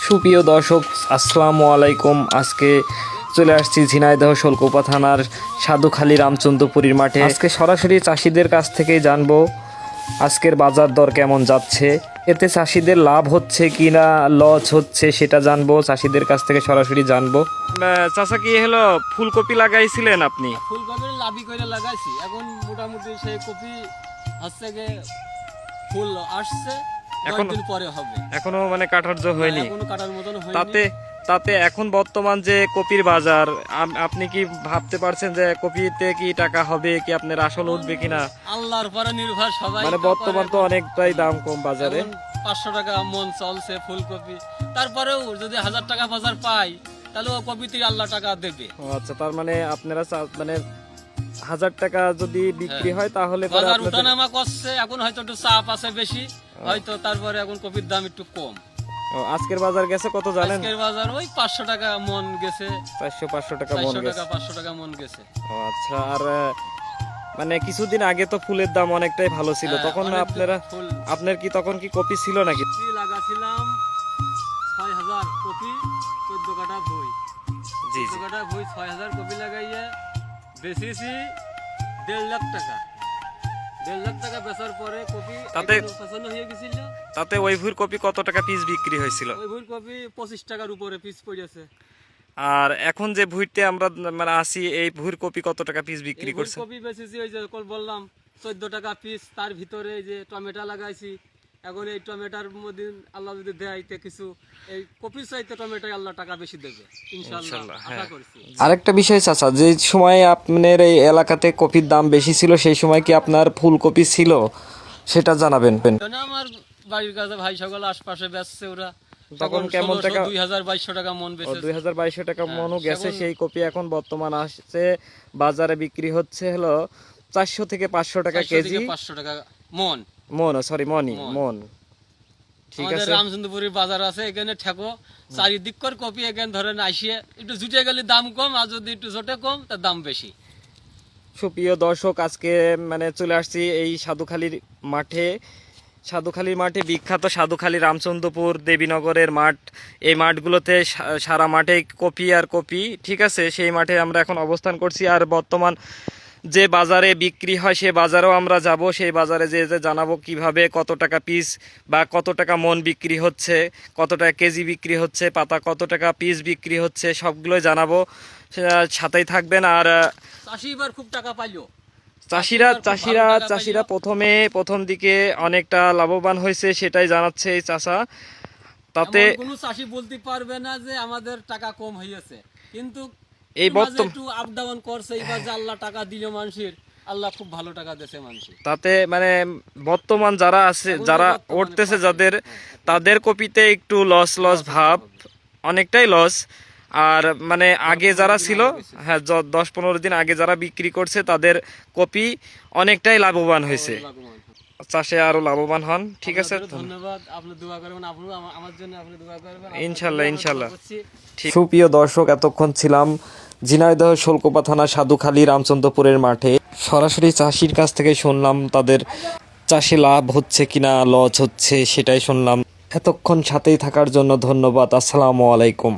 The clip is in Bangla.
সুপ্রিয় দর্শক, আসসালামু আলাইকুম। আজকে চলে আসছি ঝিনাইদহ শোলকোপা থানার সাধুখালী রামচন্দ্রপুরীর মাঠে। আজকে সরাসরি চাষিদের কাছ থেকেই জানবো আজকের বাজার দর কেমন যাচ্ছে, এতে চাষিদের লাভ হচ্ছে কি না লস হচ্ছে সেটা জানবো, চাষিদের কাছ থেকে সরাসরি জানবো। চাষা কি হলো ফুলকপি লাগাইছিলেন আপনি? ফুলকপি লাভি করে লাগাইছি, এখন মোটামুটি সেই কপি হচ্ছে যে ফুল আসছে, এখন দিন পরে হবে, এখনো মানে কাটার জো হয়নি, এখনো কাটার মতন হয়নি। তাতে এখন বর্তমান যে কপির বাজার, আপনি কি ভাবতে পারছেন যে কপিতে কি টাকা হবে, কি আপনার আসল উঠবে কিনা? আল্লাহর পরে নির্ভর সবাই। মানে বর্তমান তো অনেকটাই দাম কম বাজারে, 500 টাকা মন চলছে ফুলকপি। তারপরেও যদি 1000 টাকা বাজার পাই তাহলে ও কপিতে আল্লাহ টাকা দেবে। আচ্ছা, তার মানে আপনারা মানে 1000 টাকা যদি বিক্রি হয় তাহলে বাজার উঠানামা করছে, এখন হয়তো একটু চাপ আছে বেশি হয়তো, তারপরে এখন কপির দাম একটু কম। আজকের বাজার গেছে কত জানেন? আজকের বাজার ওই 500 টাকা মন গেছে, 500 টাকা মন গেছে। 500 টাকা মন গেছে। আচ্ছা, আর মানে কিছুদিন আগে তো ফুলের দাম অনেকটাই ভালো ছিল, তখন আপনার কি তখন কি কপি ছিল নাকি? লাগাছিলাম 6000 কপি, 14 কাঠা ভুই। জি, 14 কাঠা ভুই 6000 কপি লাগাইয়ে বেচেছি 1.5 লাখ টাকা। 1.5 লাখ টাকা বেচার পরে কপি তাতে পছন্দ হয়ে গেছিল। তাতে ওই ভুঁইর কপি কত টাকা পিস বিক্রি হয়েছিল? ওই ভুঁইর কপি 25 টাকার উপরে পিস পড়েছে। আর এখন যে ভুঁইতে আমরা মানে আসি, এই ভুঁইর কপি কত টাকা পিস বিক্রি করছে? কপি বেচেছি ওই যে বললাম 14 টাকা পিস। তার ভিতরে এই যে টমেটো লাগাইছি, এখন এই টমেটোর মধ্যে আল্লাহ যদি দেয় কিছু, এই কপির চাইতে টমেটো আল্লাহ টাকা বেশি দেবে ইনশাআল্লাহ, আশা করছি। আরেকটা বিষয় চাচা, যে সময় আপনার এই এলাকাতে কপির দাম বেশি ছিল সেই সময় কি আপনার ফুলকপি ছিল সেটা জানাবেন। আমার বাড়ির কাছে ভাই সকল আশপাশে বেচছে, ওরা তখন কেমন টাকা? 2200 টাকা মন বেচে। 2200 টাকা মনও গেছে সেই কপি। এখন বর্তমান আসছে বাজারে বিক্রি হচ্ছে হলো 400 থেকে 500 টাকা কেজি। 500 টাকা মন, মন। ঠিক আছে, রামচন্দ্রপুরের বাজার আছে, এখানে ঠেকো চারিদিক করে কপি, এখানে ধরেন আসিয়ে একটু জুটে গেলে দাম কম, আর যদি একটু জোটে কম তার দাম বেশি। সুপ্রিয় দর্শক, আজকে মানে চলে আসছি এই সাধুখালীর মাঠে, বিখ্যাত সাধুখালী রামচন্দ্রপুর দেবীনগরের মাঠ। এই মাঠগুলোতে সারা মাঠে কপি আর কপি, ঠিক আছে। সেই মাঠে আমরা এখন অবস্থান করছি, আর বর্তমান যে বাজারে বিক্রি হয় সে বাজারেও আমরা যাব। সেই বাজারে যে জানাবো কিভাবে কত টাকা পিস বা কত টাকা মন বিক্রি হচ্ছে, কত টাকা কেজি বিক্রি হচ্ছে, পাতা কত টাকা পিস বিক্রি হচ্ছে, সবগুলোই জানাবো, সাথেই থাকবেন। আর চাষি এবার খুব টাকা পাইলো। চাষিরা প্রথম দিকে অনেকটা লাভবান হয়েছে, সেটাই জানাচ্ছে এই চাষা। তাতে কোনো চাষি বলতে পারবে না যে আমাদের টাকা কম হয়েছে, কিন্তু এই একটু আপ ডাউন করছে। এবার যে আল্লাহ টাকা দিল মানুষের, আল্লাহ খুব ভালো টাকা দিয়েছে মানুষের। তাতে মানে বর্তমান যারা আছে, যারা উঠতেছে যাদের, তাদের কপিতে একটু লস ভাব, অনেকটাই লস। আর মানে আগে যারা ছিল, হ্যাঁ 10-15 দিন আগে যারা বিক্রি করছে তাদের কপি অনেকটাই লাভবান হয়েছে, চাষে আরো লাভবান হন। ঠিক আছে, ধন্যবাদ। আপনি দোয়া করবেন, আমার জন্য আপনি দোয়া করবেন ইনশাল্লাহ। সুপ্রিয় দর্শক, এতক্ষণ ছিলাম ঝিনাইদহ শোলকোপা থানা সাধুখালী রামচন্দ্রপুরের মাঠে। সরাসরি চাষির কাছ থেকে শুনলাম তাদের চাষে লাভ হচ্ছে কিনা লস হচ্ছে সেটাই শুনলাম। এতক্ষণ সাথেই থাকার জন্য ধন্যবাদ। আসসালামু আলাইকুম।